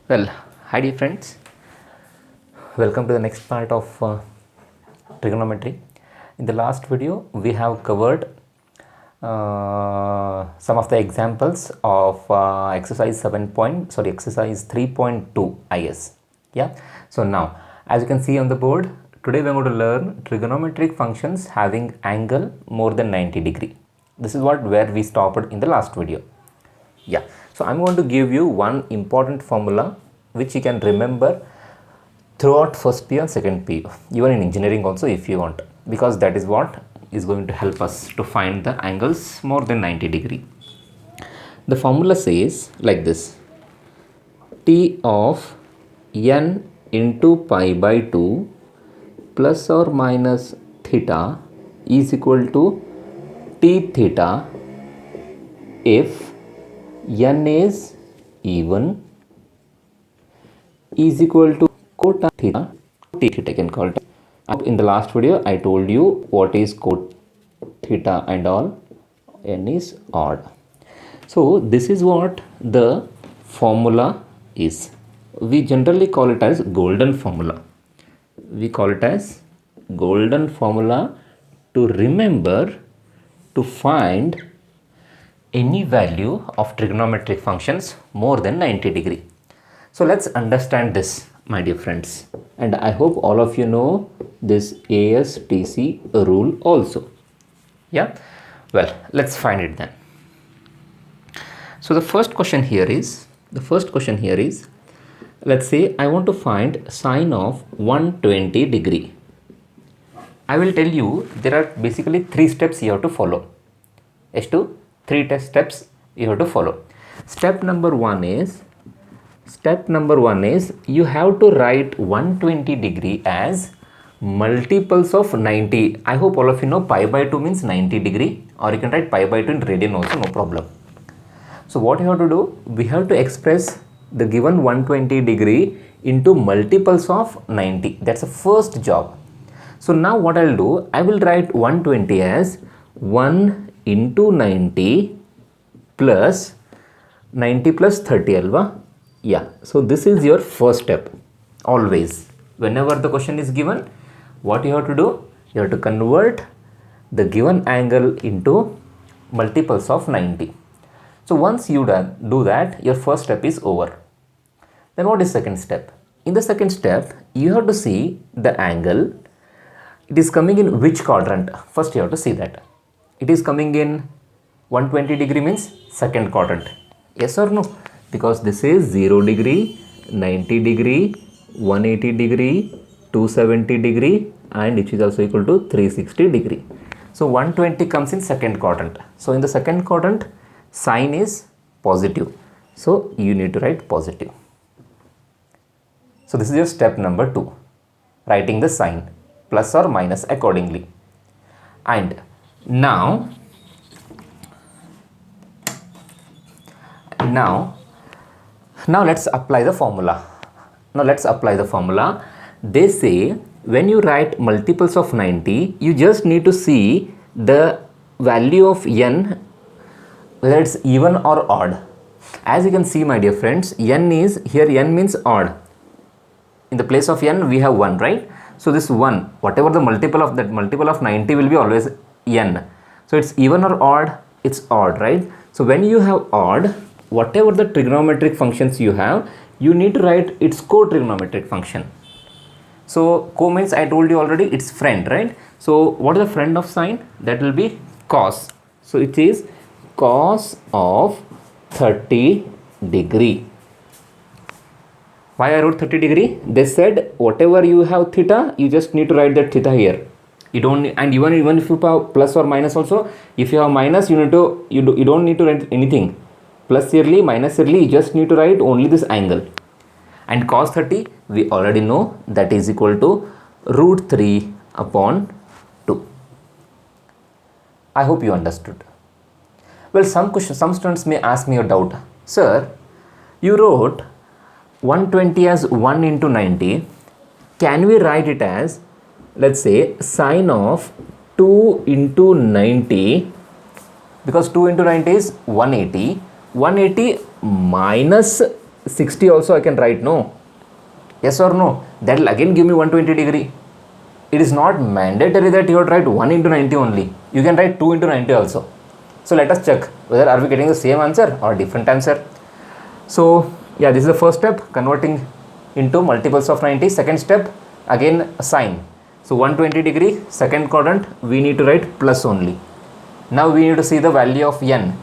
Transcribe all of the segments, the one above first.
Well, hi dear friends, welcome to the next part of trigonometry. In the last video, we have covered some of the examples of exercise 3.2 IS. Yeah. So now, as you can see on the board, today we are going to learn trigonometric functions having angle more than 90 degree. This is where we stopped in the last video. Yeah, so I'm going to give you one important formula which you can remember throughout first PU and second PU, even in engineering also if you want, because that is what is going to help us to find the angles more than 90 degree. The formula says like this: T of n into pi by 2 plus or minus theta is equal to T theta if n is even is equal to cot theta, T theta I can call it. In the last video I told you what is cot theta and all, n is odd. So this is what the formula is. We generally call it as golden formula. We call it as golden formula to remember to find any value of trigonometric functions more than 90 degree. So let's understand this, my dear friends, and I hope all of you know this ASTC rule also. Yeah, well, let's find it then. So the first question here is, let's say I want to find sine of 120 degree. I will tell you there are basically 3 steps you have to follow. S2 3 test steps you have to follow. Step number one is you have to write 120 degree as multiples of 90. I hope all of you know pi by 2 means 90 degree, or you can write pi by 2 in radian also, no problem. So what you have to do, we have to express the given 120 degree into multiples of 90. That's the first job. So now what I'll do, I will write 120 as 1 into 90 plus 90 plus 30 alva. Yeah, so this is your first step. Always whenever the question is given, what you have to do, you have to convert the given angle into multiples of 90. So once you do that, your first step is over. Then what is second step? In the second step, you have to see the angle. It is coming in which quadrant? First you have to see that. It is coming in 120 degree means second quadrant. Yes or no? Because this is 0 degree, 90 degree, 180 degree, 270 degree, and which is also equal to 360 degree. So 120 comes in second quadrant. So in the second quadrant, sine is positive. So you need to write positive. So this is your step number 2. Writing the sign plus or minus accordingly. And now let's apply the formula. They say when you write multiples of 90, you just need to see the value of n, whether it's even or odd. As you can see, my dear friends, n is here, n means odd. In the place of n we have 1, right? So this 1, whatever the multiple of that, multiple of 90 will be always n. So it's even or odd, it's odd, right? So when you have odd, whatever the trigonometric functions you have, you need to write its co-trigonometric function. So co means I told you already, it's friend, right? So what is the friend of sine? That will be cos. So it is cos of 30 degree. Why I wrote 30 degree? They said whatever you have theta, you just need to write that theta here. You don't need, and even if you have plus or minus also, if you have minus, you don't need to write anything. Plus yearly, minus yearly, you just need to write only this angle. And cos 30, we already know that is equal to root 3 upon 2. I hope you understood. Well, some students may ask me a doubt. Sir, you wrote 120 as 1 into 90. Can we write it as, let's say, sine of 2 into 90, because 2 into 90 is 180. 180 minus 60 also I can write, no? Yes or no? That will again give me 120 degree. It is not mandatory that you have to write 1 into 90 only. You can write 2 into 90 also. So let us check whether are we getting the same answer or different answer. So yeah, this is the first step, converting into multiples of 90. Second step, again sign. So 120 degree, second quadrant, we need to write plus only. Now we need to see the value of n.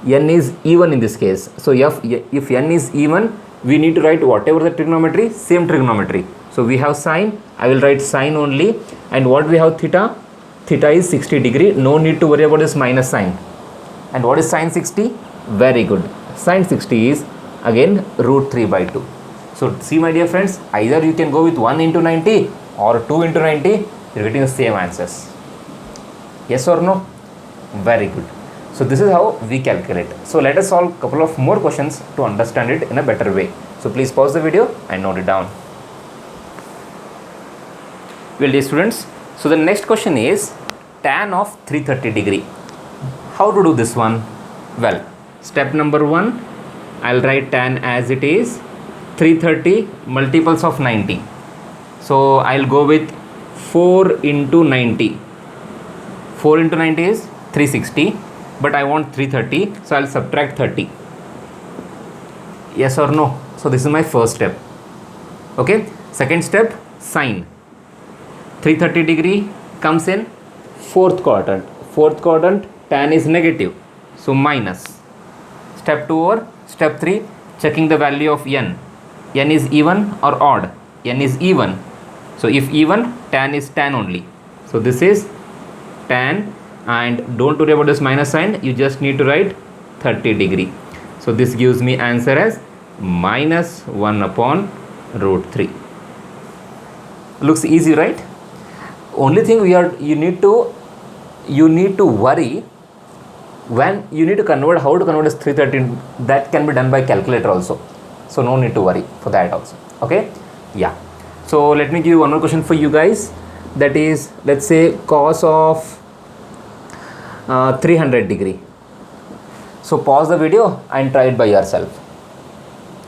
N is even in this case. So if n is even, we need to write whatever the trigonometry, same trigonometry. So we have sine, I will write sine only. And what we have theta? Theta is 60 degree. No need to worry about this minus sign. And what is sine 60? Very good. Sine 60 is again root 3 by 2. So see my dear friends, either you can go with 1 into 90 or 2 into 90, you are getting the same answers. Yes or no? Very good. So this is how we calculate. So let us solve a couple of more questions to understand it in a better way. So please pause the video and note it down. Well dear students, so the next question is tan of 330 degree. How to do this one? Well, step number 1, I'll write tan as it is 330 multiples of 90. So I'll go with 4 into 90. 4 into 90 is 360, but I want 330, so I'll subtract 30. Yes or no? So this is my first step. Okay. Second step, sine. 330 degree comes in fourth quadrant. Fourth quadrant, tan is negative, so minus. Step 2 or step 3, checking the value of n. N is even or odd? N is even. So if even, tan is tan only. So this is tan, and don't worry about this minus sign, you just need to write 30 degree. So this gives me answer as minus 1 upon root 3. Looks easy, right? Only thing you need to worry when you need to convert, how to convert this 330, that can be done by calculator also. So no need to worry for that also. Okay. Yeah. So let me give you one more question for you guys. That is, let's say cos of 300 degree. So pause the video and try it by yourself.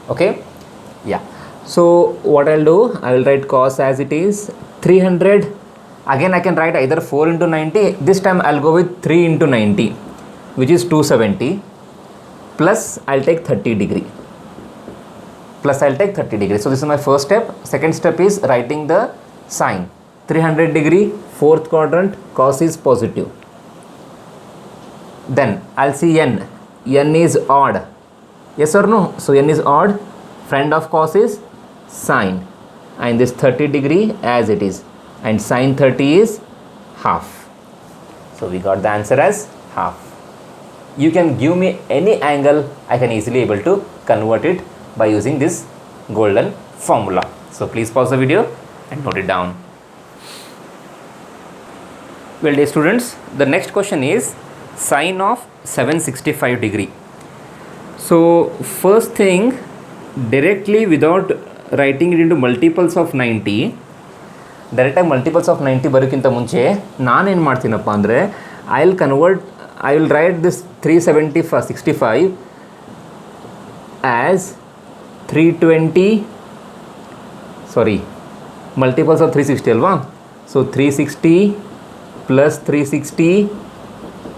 Okay. Yeah. So what I'll do, I will write cos as it is 300. Again I can write either 4 into 90. This time I'll go with 3 into 90, which is 270, plus I'll take 30 degree. Plus I'll take 30 degree. So this is my first step. Second step is writing the sine. 300 degree, fourth quadrant, cos is positive. Then I'll see n. N is odd. Yes or no? So n is odd. Friend of cos is sine. And this 30 degree as it is. And sine 30 is half. So we got the answer as half. You can give me any angle, I can easily able to convert it by using this golden formula. So please pause the video and note it down. Well dear students, the next question is sine of 765 degree. So first thing, directly without writing it into multiples of 90, ಡೈರೆಕ್ಟಾಗಿ multiples of 90 ಬರೋಕ್ಕಿಂತ ಮುಂಚೆ ನಾನೇನು ಮಾಡ್ತೀನಪ್ಪ ಅಂದರೆ I will write this 365 as 320 multiples of 360 ಅಲ್ವಾ. So 360 plus 360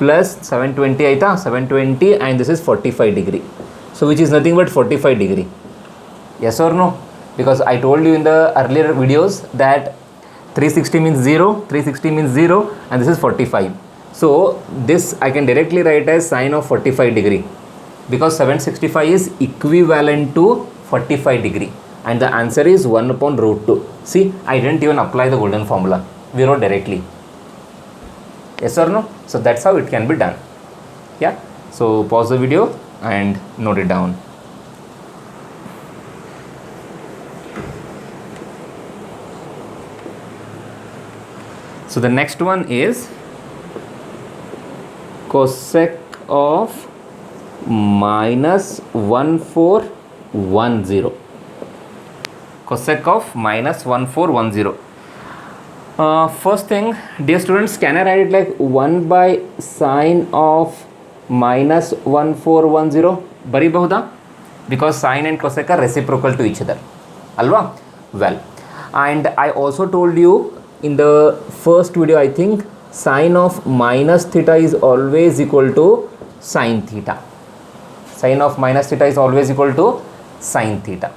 plus 720 ಆಯಿತಾ, 720 and this is 45 degree. So which is nothing but 45 degree. Yes or no? Because I told you in the earlier videos that 360 means 0, 360 means 0, and this is 45. So this I can directly write as sine of 45 degree, because 765 is equivalent to 45 degree, and the answer is 1 upon root 2. See, I didn't even apply the golden formula, we wrote directly. Yes or no? So that's how it can be done. Yeah. So pause the video and note it down. So the next one is cosec of minus 1410. Cosec of minus 1410. First thing, dear students, can I write it like 1 by sine of minus 1410? ಬರಿಬಹುದಾ? because sine and cosec are reciprocal to each other, alva. Well, and I also told you in the first video, I think, sine of minus theta is always equal to sine theta. Sine of minus theta is always equal to sine theta.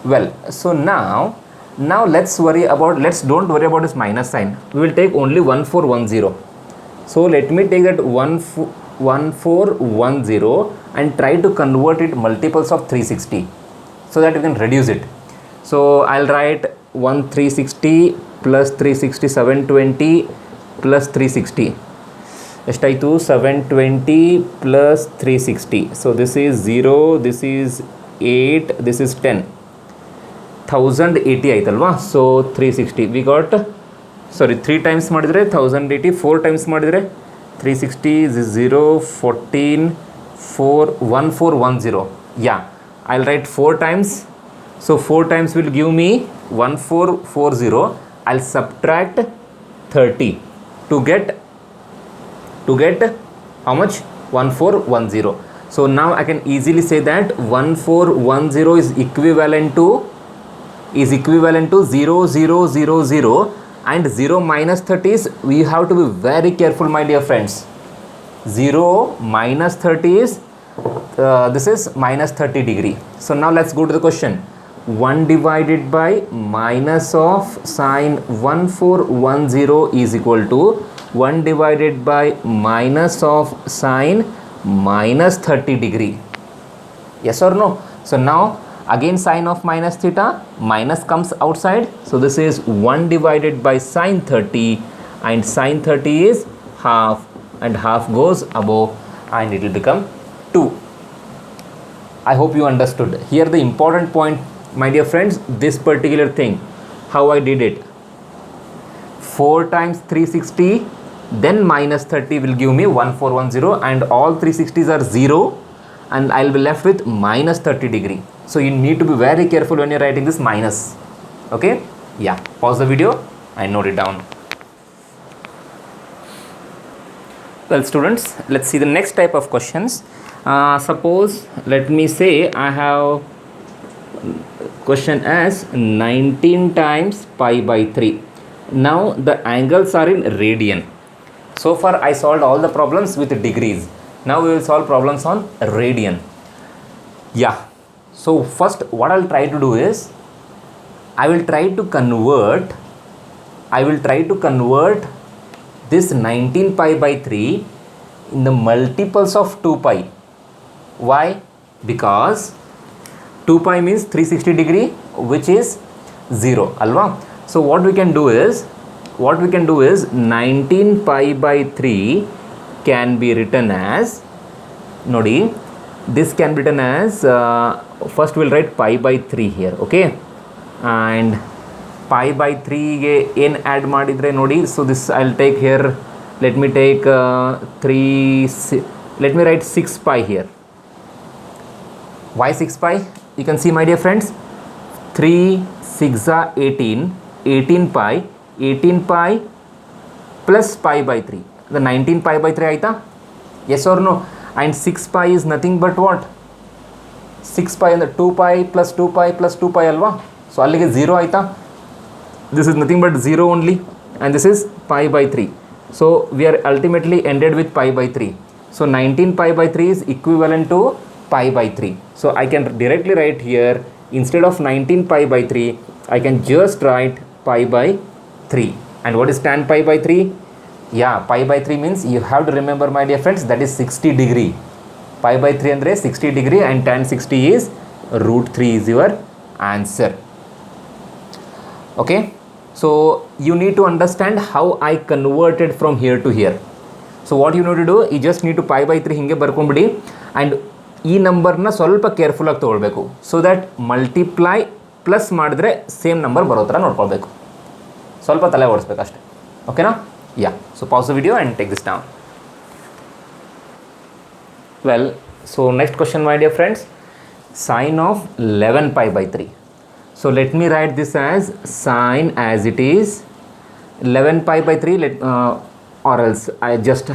Well, so now let's don't worry about this minus sign. We will take only 1410. So let me take that 1410 and try to convert it multiples of 360 so that you can reduce it. So I'll write 360 plus 360, 720 plus 360. ಎಷ್ಟಾಯಿತು 720 plus 360. So this is 0, this is 8, this is 10. 1080 ಆಯ್ತಲ್ವಾ. So 360 we got, sorry 3 times ಮಾಡಿದರೆ 1080, 4 times ಮಾಡಿದರೆ 360 0 14 4 1410. ಯಾ, I will write 4 times. So 4 times will give me 1440. I'll subtract 30 to get how much? 1410. So now I can easily say that 1410 is equivalent to 0000, and 0 minus 30 is, we have to be very careful, my dear friends. 0 minus 30 is this is minus 30 degree. So now let's go to the question. 1 divided by minus of sine 1410 is equal to 1 divided by minus of sine minus 30 degree. Yes or no? So now again sine of minus theta, minus comes outside. So this is 1 divided by sine 30, and sine 30 is half, and half goes above, and it will become 2. I hope you understood. Here the important point, my dear friends, this particular thing, how I did it. 4 times 360, then minus 30 will give me 1410, and all 360s are 0, and I will be left with minus 30 degree. So you need to be very careful when you're writing this minus. Okay? Yeah. Pause the video and note it down. Well, students, let's see the next type of questions. Suppose, let me say I have question as 19 times pi by 3. Now the angles are in radian. So far I solved all the problems with degrees. Now we will solve problems on radian. Yeah. So first what I'll try to do is I will try to convert this 19 pi by 3 in the multiples of 2 pi. Why? Because 2 pi means 360 degree, which is 0, alva. So what we can do is 19 pi by 3 can be written as, nodi, this can be written as first we'll write pi by 3 here, okay, and pi by 3 ge n add madidre nodi. So this I'll take here, let me take 3, let me write 6 pi here. Why 6 pi? You can see, my dear friends, 3 6 are 18 pi plus pi by 3, the 19 pi by 3 aita. Yes or no? And 6 pi is nothing but what? 6 pi and the 2 pi plus 2 pi plus 2 pi alva. So allige 0 aita. This is nothing but 0 only, and this is pi by 3. So we are ultimately ended with pi by 3. So 19 pi by 3 is equivalent to pi by 3. So I can directly write here, instead of 19 pi by 3, I can just write pi by 3. And what is tan pi by 3? Yeah, pi by 3 means, you have to remember, my dear friends, that is 60 degree. Pi by 3 andre 60 degree, and tan 60 is root 3 is your answer. Okay, so you need to understand how I converted from here to here. So what you need to do, you just need to pi by 3 hinge barkonbidi, and ಈ ನಂಬರ್ನ ಸ್ವಲ್ಪ ಕೇರ್ಫುಲ್ಲಾಗಿ ತೊಗೊಳ್ಬೇಕು, so that multiply plus ಮಾಡಿದ್ರೆ same number ಬರೋ ಥರ ನೋಡ್ಕೊಳ್ಬೇಕು. ಸ್ವಲ್ಪ ತಲೆ ಓಡಿಸ್ಬೇಕು ಅಷ್ಟೇ. ಓಕೆನಾ? Yeah. So pass the video and take this down. Well, so next question, my dear friends, sine of 11 pi by 3. So let me write this as sine as it is 11 pi by 3, or else I just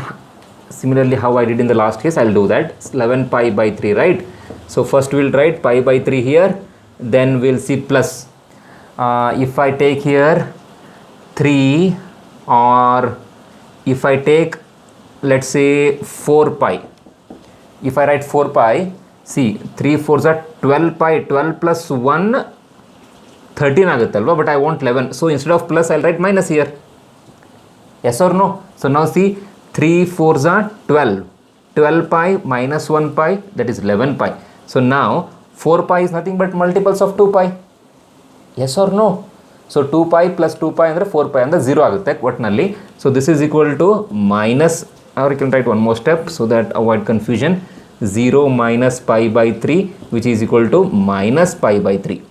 similarly how I did in the last case, I'll do that. 11 pi by 3, right? So first we'll write pi by 3 here, then we'll see plus. If I take here 3, or if I take, let's say 4 pi, if I write 4 pi, see 3 4s are 12 pi, 12 plus 1 13 aguttallva, but I want 11, so instead of plus I'll write minus here. Yes or no? So now see 3 4s are 12, 12 pi minus 1 pi, that is 11 pi. So now 4 pi is nothing but multiples of 2 pi. Yes or no? So 2 pi plus 2 pi andre 4 pi andre 0 agutte ಒಟ್ನಲ್ಲಿ. So this is equal to minus, or you can write one more step so that avoid confusion, 0 minus pi by 3, which is equal to minus pi by 3.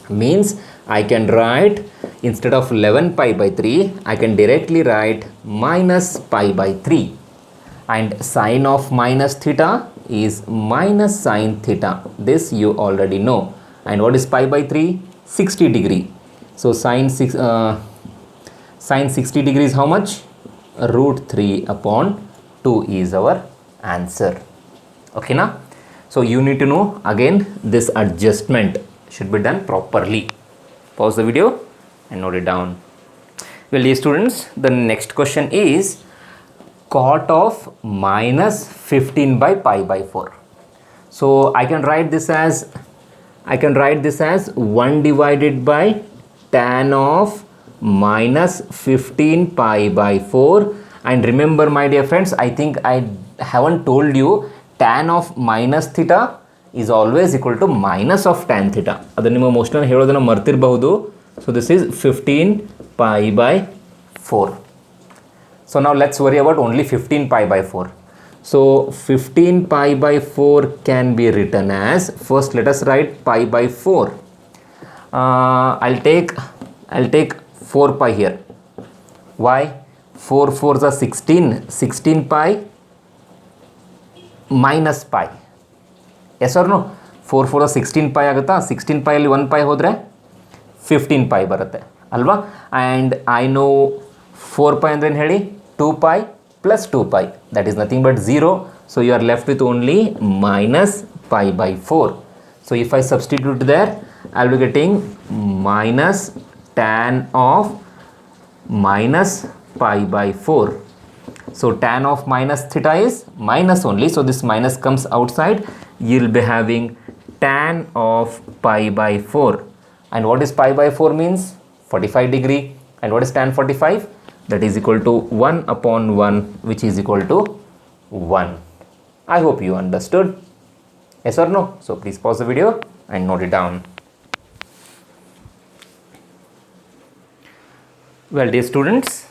Means I can write, instead of 11 pi by 3, I can directly write minus pi by 3. And sine of minus theta is minus sine theta. This you already know. And what is pi by 3? 60 degree. So sine 60 degrees how much? Root 3 upon 2 is our answer. Okay na? So you need to know again, this adjustment should be done properly. Pause the video and note it down. Well, dear students, the next question is cot of minus 15 by pi by 4. So I can write this as 1 divided by tan of minus 15 pi by 4. And remember my dear friends, I think I haven't told you, tan of minus theta is always equal to minus of tan theta. Adu nimma mostly ಹೇಳೋದನ್ನ ಮರ್ತಿರಬಹುದು. So this is 15 pi by 4. So now let's worry about only 15 pi by 4. So 15 pi by 4 can be written as, first let us write pi by 4. I'll take 4 pi here. Why? 4 4s are 16. 16 pi minus pi. Yes or no? 4 4 16 pi agutta. 16 pi alli 1 pi hodre 15 pi barutte alva. And I know 4 pi andre heli 2 pi plus 2 pi, that is nothing but 0. So you are left with only minus pi by 4. So if I substitute there, I'll be getting minus tan of minus pi by 4. So tan of minus theta is minus only, so this minus comes outside. You'll be having tan of pi by 4. And what is pi by 4 means? 45 degree. And what is tan 45? That is equal to 1 upon 1, which is equal to 1. I hope you understood. Yes or no? So please pause the video and note it down. Well, dear students,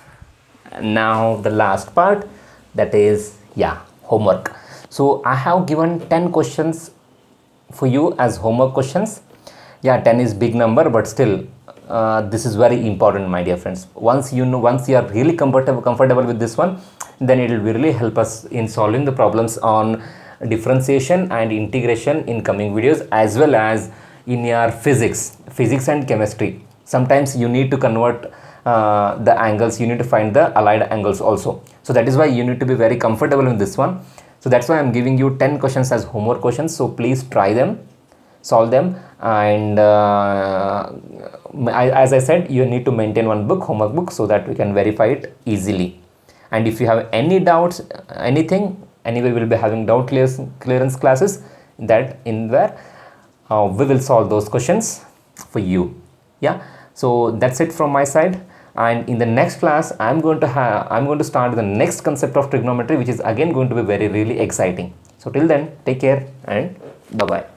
now the last part, that is homework. So I have given 10 questions for you as homework questions. 10 is big number, but still this is very important, my dear friends. Once you are really comfortable with this one, then it will really help us in solving the problems on differentiation and integration in coming videos, as well as in your physics and chemistry. Sometimes you need to convert the angles, you need to find the allied angles also. So that is why you need to be very comfortable in this one. So that's why I'm giving you 10 questions as homework questions. So please try them, solve them, and as I said, you need to maintain one book, homework book, so that we can verify it easily. And if you have any doubts, anything, anyway, we'll be having doubt clearance classes that in where we will solve those questions for you. So that's it from my side. And in the next class, I'm going to start the next concept of trigonometry, which is again going to be really exciting. So till then, take care and bye bye.